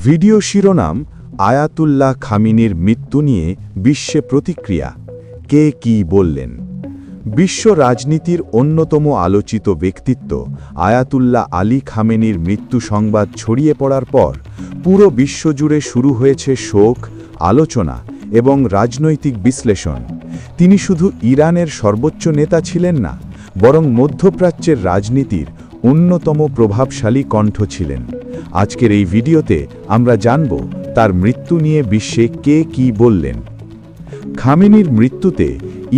Video শিরোনাম Ayatollah খামিনির মৃত্যু নিয়ে বিশ্বে প্রতিক্রিয়া। কে কি বললেন? বিশ্ব রাজনীতির অন্যতম আলোচিত ব্যক্তিত্ব আয়াতুল্লাহ আলী খামেনির মৃত্যু সংবাদ ছড়িয়ে পড়ার পর পুরো বিশ্বজুড়ে শুরু হয়েছে শোক, আলোচনা এবং রাজনৈতিক বিশ্লেষণ। তিনি শুধু ইরানের সর্বোচ্চ নেতা ছিলেন না, বরং মধ্যপ্রাচ্যের রাজনীতির অন্যতম প্রভাবশালী কণ্ঠ ছিলেন। আজকের এই ভিডিওতে আমরা জানব তার মৃত্যু নিয়ে বিশ্বে কে কি বললেন। খামেনির মৃত্যুতে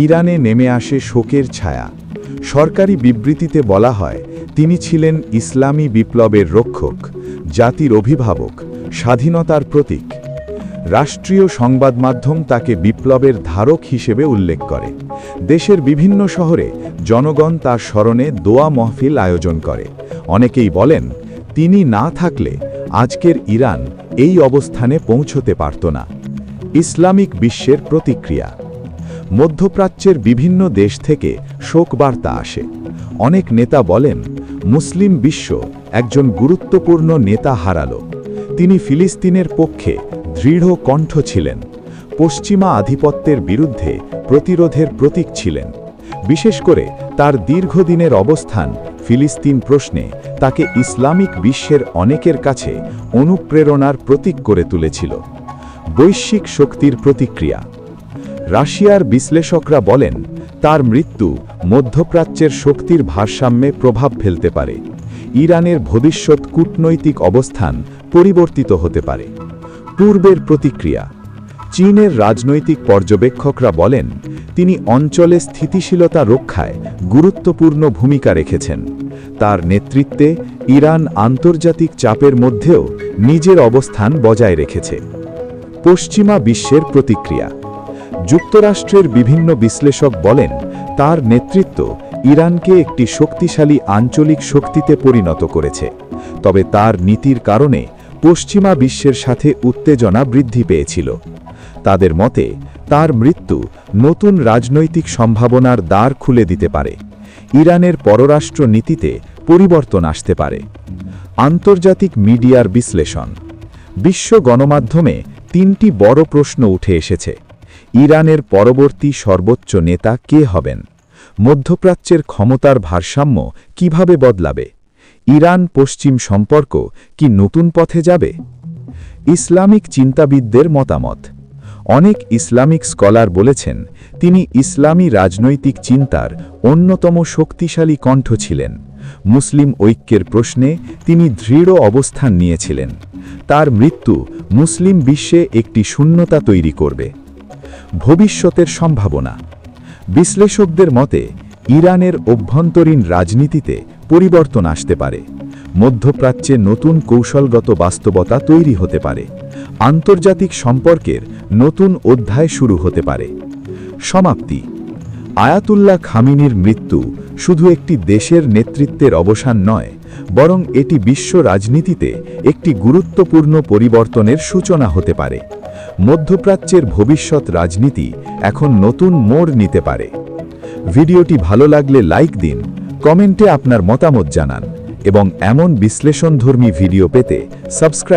ইরানে নেমে আসে শোকের ছায়া। সরকারি বিবৃতিতে বলা হয়, তিনি ছিলেন ইসলামী বিপ্লবের রক্ষক, জাতির অভিভাবক, স্বাধীনতার প্রতীক। রাষ্ট্রীয় সংবাদ মাধ্যম তাকে বিপ্লবের ধারক হিসেবে উল্লেখ করে। দেশের বিভিন্ন শহরে জনগণ তার স্মরণে দোয়া মাহফিল আয়োজন করে। অনেকেই বলেন, তিনি না থাকলে আজকের ইরান এই অবস্থানে পৌঁছতে পারত না। ইসলামিক বিশ্বের প্রতিক্রিয়া। মধ্যপ্রাচ্যের বিভিন্ন দেশ থেকে শোকবার্তা আসে। অনেক নেতা বলেন, মুসলিম বিশ্ব একজন গুরুত্বপূর্ণ নেতা হারালো। তিনি ফিলিস্তিনের পক্ষে দৃঢ় কণ্ঠ ছিলেন, পশ্চিমা আধিপত্যের বিরুদ্ধে প্রতিরোধের প্রতীক ছিলেন। বিশেষ করে তার দীর্ঘদিনের অবস্থান ফিলিস্তিন প্রশ্নে তাকে ইসলামিক বিশ্বের অনেকের কাছে অনুপ্রেরণার প্রতীক করে তুলেছিল। বৈশ্বিক শক্তির প্রতিক্রিয়া। রাশিয়ার বিশ্লেষকরা বলেন, তার মৃত্যু মধ্যপ্রাচ্যের শক্তির ভারসাম্যে প্রভাব ফেলতে পারে। ইরানের ভবিষ্যৎ কূটনৈতিক অবস্থান পরিবর্তিত হতে পারে। পূর্বের প্রতিক্রিয়া। চীনের রাজনৈতিক পর্যবেক্ষকরা বলেন, তিনি অঞ্চলে স্থিতিশীলতা রক্ষায় গুরুত্বপূর্ণ ভূমিকা রেখেছেন। তার নেতৃত্বে ইরান আন্তর্জাতিক চাপের মধ্যেও নিজের অবস্থান বজায় রেখেছে। পশ্চিমা বিশ্বের প্রতিক্রিয়া। যুক্তরাষ্ট্রের বিভিন্ন বিশ্লেষক বলেন, তার নেতৃত্ব ইরানকে একটি শক্তিশালী আঞ্চলিক শক্তিতে পরিণত করেছে। তবে তার নীতির কারণে পশ্চিমা বিশ্বের সাথে উত্তেজনা বৃদ্ধি পেয়েছিল। তাদের মতে, তার মৃত্যু নতুন রাজনৈতিক সম্ভাবনার দ্বার খুলে দিতে পারে। ইরানের পররাষ্ট্র নীতিতে পরিবর্তন আসতে পারে। আন্তর্জাতিক মিডিয়ার বিশ্লেষণ। বিশ্ব গণমাধ্যমে তিনটি বড় প্রশ্ন উঠে এসেছে। ইরানের পরবর্তী সর্বোচ্চ নেতা কে হবেন? মধ্যপ্রাচ্যের ক্ষমতার ভারসাম্য কিভাবে বদলাবে? ইরান পশ্চিম সম্পর্ক কি নতুন পথে যাবে? ইসলামিক চিন্তাবিদদের মতামত। অনেক ইসলামিক স্কলার বলেছেন, তিনি ইসলামী রাজনৈতিক চিন্তার অন্যতম শক্তিশালী কণ্ঠ ছিলেন। মুসলিম ঐক্যের প্রশ্নে তিনি দৃঢ় অবস্থান নিয়েছিলেন। তার মৃত্যু মুসলিম বিশ্বে একটি শূন্যতা তৈরি করবে। ভবিষ্যতের সম্ভাবনা। বিশ্লেষকদের মতে, ইরানের অভ্যন্তরীণ রাজনীতিতে পরিবর্তন আসতে পারে। মধ্যপ্রাচ্যে নতুন কৌশলগত বাস্তবতা তৈরি হতে পারে। আন্তর্জাতিক সম্পর্কের নতুন অধ্যায় শুরু হতে পারে। সমাপ্তি। আয়াতুল্লাহ খামিনির মৃত্যু শুধু একটি দেশের নেতৃত্বের অবসান নয়, বরং এটি বিশ্ব রাজনীতিতে একটি গুরুত্বপূর্ণ পরিবর্তনের সূচনা হতে পারে। মধ্যপ্রাচ্যের ভবিষ্যৎ রাজনীতি এখন নতুন মোড় নিতে পারে। ভিডিওটি ভালো লাগলে লাইক দিন, কমেন্টে আপনার মতামত জানান এবং এমন বিশ্লেষণধর্মী ভিডিও পেতে সাবস্ক্রাইব